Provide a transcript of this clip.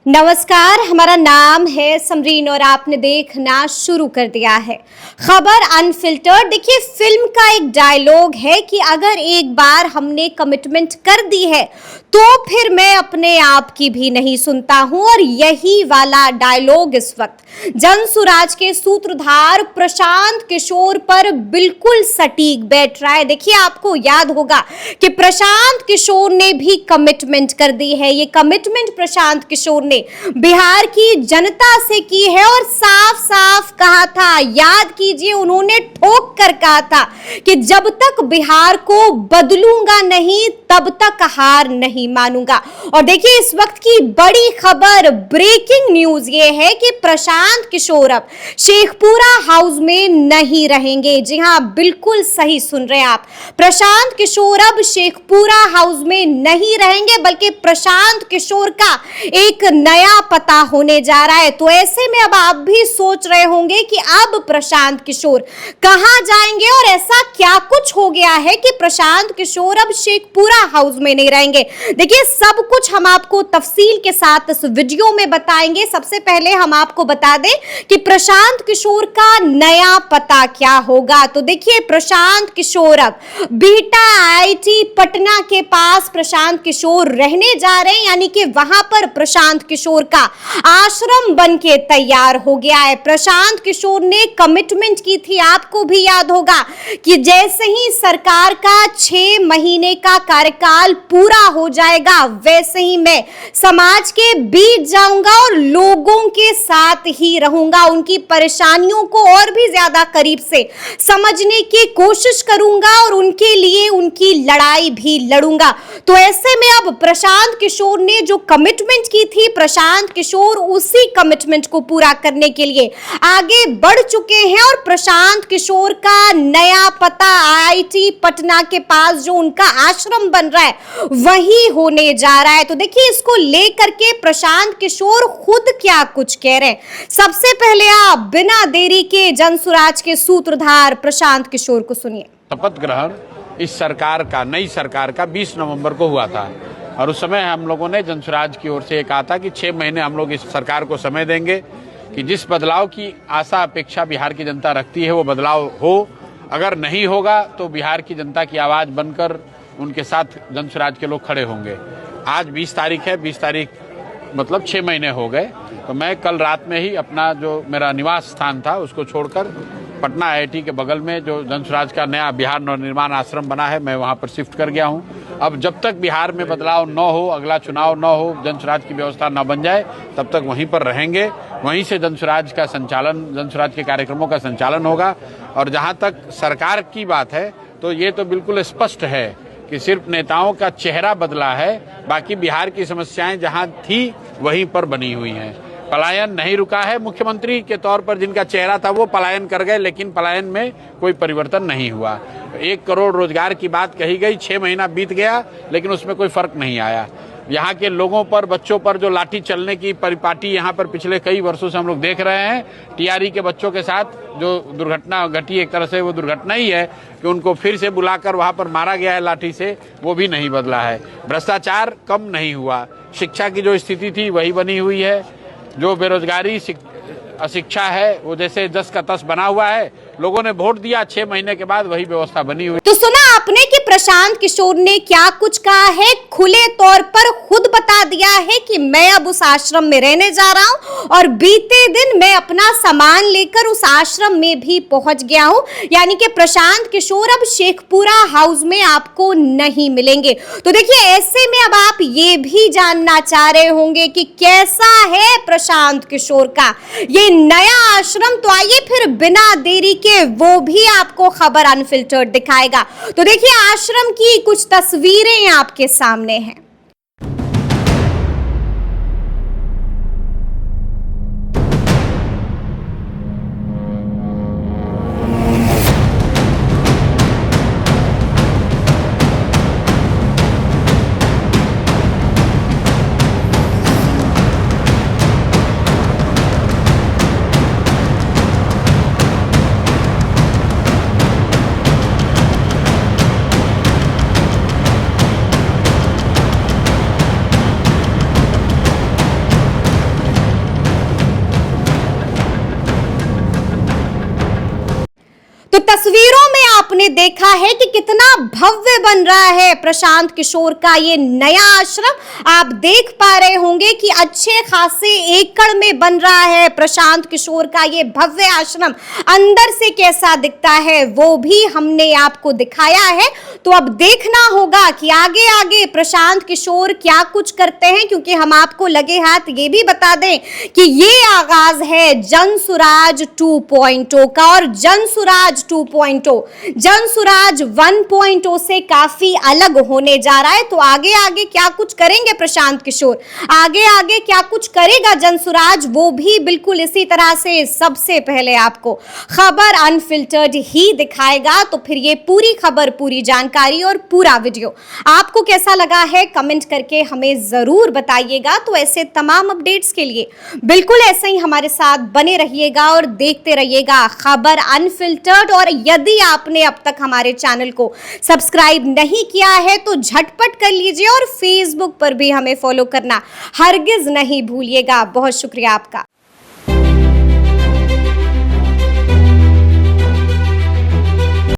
नमस्कार, हमारा नाम है समरीन और आपने देखना शुरू कर दिया है खबर अनफिल्टर्ड। देखिए, फिल्म का एक डायलॉग है कि अगर एक बार हमने कमिटमेंट कर दी है तो फिर मैं अपने आप की भी नहीं सुनता हूं। और यही वाला डायलॉग इस वक्त जनसुराज के सूत्रधार प्रशांत किशोर पर बिल्कुल सटीक बैठ रहा है। देखिए, आपको याद होगा कि प्रशांत किशोर ने भी कमिटमेंट कर दी है। ये कमिटमेंट प्रशांत किशोर ने बिहार की जनता से की है और साफ साफ कहा था, याद कीजिए, उन्होंने ठोक कर कहा था कि जब तक बिहार को बदलूंगा नहीं तब तक हार नहीं मानूंगा। और देखिए, इस वक्त की बड़ी खबर, ब्रेकिंग न्यूज ये है कि प्रशांत किशोर अब शेखपुरा हाउस में नहीं रहेंगे। जी हां, बिल्कुल सही सुन रहे हैं आप, प्रशांत किशोर अब शेखपुरा हाउस में नहीं रहेंगे, बल्कि प्रशांत किशोर का एक नया पता होने जा रहा है। तो ऐसे में अब आप भी सोच रहे होंगे कि अब प्रशांत किशोर कहां जाएंगे और ऐसा क्या कुछ हो गया है कि प्रशांत किशोर अब शेखपुरा हाउस में नहीं रहेंगे। देखिए, सब कुछ हम आपको तफसील के साथ इस वीडियो में बताएंगे। सबसे पहले हम आपको बता दें कि प्रशांत किशोर का नया पता क्या होगा। तो देखिए, प्रशांत किशोर अब बीटा आईआईटी पटना के पास प्रशांत किशोर रहने जा रहे हैं, यानी कि वहां पर प्रशांत किशोर का आश्रम बनके तैयार हो गया है। प्रशांत किशोर ने कमिटमेंट की थी, आपको भी याद होगा, कि जैसे ही सरकार का 6 महीने का कार्यकाल पूरा हो जाएगा वैसे ही मैं समाज के बीच जाऊंगा और लोगों के साथ ही रहूंगा, उनकी परेशानियों को और भी ज्यादा करीब से समझने की कोशिश करूंगा और उनके लिए उनकी लड़ाई भी लड़ूंगा। तो ऐसे में अब प्रशांत किशोर ने जो कमिटमेंट की थी, प्रशांत किशोर उसी कमिटमेंट को पूरा करने के लिए आगे बढ़ चुके हैं और प्रशांत किशोर का नया पता आईआईटी पटना के पास जो उनका आश्रम बन रहा है वही होने जा रहा है। तो देखिए, इसको लेकर के प्रशांत किशोर खुद क्या कुछ कह रहे हैं, सबसे पहले आप बिना देरी के जनसुराज के सूत्रधार प्रशांत किशोर को सुनिए। शपथ ग्रहण इस सरकार का, नई सरकार का 20 नवंबर को हुआ था और उस समय हम लोगों ने जनसुराज की ओर से ये कहा था कि 6 महीने हम लोग इस सरकार को समय देंगे कि जिस बदलाव की आशा अपेक्षा बिहार की जनता रखती है वो बदलाव हो। अगर नहीं होगा तो बिहार की जनता की आवाज बनकर उनके साथ जनसुराज के लोग खड़े होंगे। आज 20 तारीख है, 20 तारीख मतलब 6 महीने हो गए। तो मैं कल रात में ही अपना जो मेरा निवास स्थान था उसको छोड़कर पटना आईआईटी के बगल में जो जनसुराज का नया बिहार नवनिर्माण आश्रम बना है, मैं वहां पर शिफ्ट कर गया हूं। अब जब तक बिहार में बदलाव न हो, अगला चुनाव न हो, जनसुराज की व्यवस्था न बन जाए, तब तक वहीं पर रहेंगे। वहीं से जनसुराज का संचालन, जनसुराज के कार्यक्रमों का संचालन होगा। और जहां तक सरकार की बात है तो ये तो बिल्कुल स्पष्ट है कि सिर्फ नेताओं का चेहरा बदला है, बाकी बिहार की समस्याएं जहां थी वहीं पर बनी हुई हैं। पलायन नहीं रुका है। मुख्यमंत्री के तौर पर जिनका चेहरा था वो पलायन कर गए, लेकिन पलायन में कोई परिवर्तन नहीं हुआ। 1 करोड़ रोजगार की बात कही गई, 6 महीना बीत गया लेकिन उसमें कोई फर्क नहीं आया। यहाँ के लोगों पर, बच्चों पर जो लाठी चलने की परिपाटी यहाँ पर पिछले कई वर्षों से हम लोग देख रहे हैं, टीआरई के बच्चों के साथ जो दुर्घटना घटी, एक तरह से वो दुर्घटना ही है कि उनको फिर से बुलाकर वहाँ पर मारा गया है लाठी से, वो भी नहीं बदला है। भ्रष्टाचार कम नहीं हुआ, शिक्षा की जो स्थिति थी वही बनी हुई है। जो बेरोजगारी, अशिक्षा है वो जैसे जस का तस बना हुआ है। लोगों ने वोट दिया, 6 महीने के बाद वही व्यवस्था बनी हुई। तो सुना आपने कि प्रशांत किशोर ने क्या कुछ कहा है, खुले तौर पर खुद बता दिया है कि मैं अब उस आश्रम में रहने जा रहा हूं और बीते दिन मैं अपना सामान लेकर उस आश्रम में भी पहुंच गया हूं। यानी कि प्रशांत किशोर अब शेखपुरा हाउस में आपको नहीं मिलेंगे। तो देखिए, ऐसे में अब आप ये भी जानना चाह रहे होंगे कि कैसा है प्रशांत किशोर का ये नया आश्रम। तो आइए फिर बिना देरी के वो भी आपको खबर अनफिल्टर्ड दिखाएगा। तो देखिए, आश्रम की कुछ तस्वीरें आपके सामने हैं। तो तस्वीरों में आपने देखा है कि कितना भव्य बन रहा है प्रशांत किशोर का ये नया आश्रम। आप देख पा रहे होंगे कि अच्छे खासे एकड़ में बन रहा है प्रशांत किशोर का ये भव्य आश्रम। अंदर से कैसा दिखता है वो भी हमने आपको दिखाया है। तो अब देखना होगा कि आगे आगे प्रशांत किशोर क्या कुछ करते हैं, क्योंकि हम आपको लगे हाथ ये भी बता दें कि ये आगाज है जनसुराज 2.0 का। और जनसुराज 2.0 जनसुराज 1.0 से काफी अलग होने जा रहा है। तो आगे आगे क्या कुछ करेंगे प्रशांत किशोर, आगे आगे क्या कुछ करेगा जनसुराज, वो भी बिल्कुल इसी तरह से सबसे पहले आपको खबर अनफिल्टर्ड ही दिखाएगा। तो फिर ये पूरी खबर, पूरी जानकारी और पूरा वीडियो आपको कैसा लगा है कमेंट करके हमें जरूर बताइएगा। तो ऐसे तमाम अपडेट्स के लिए बिल्कुल ऐसे ही हमारे साथ बने रहिएगा और देखते रहिएगा खबर अनफिल्टर्ड। और यदि आपने अब तक हमारे चैनल को सब्सक्राइब नहीं किया है तो झटपट कर लीजिए और फेसबुक पर भी हमें फॉलो करना हरगिज नहीं भूलिएगा। बहुत शुक्रिया आपका।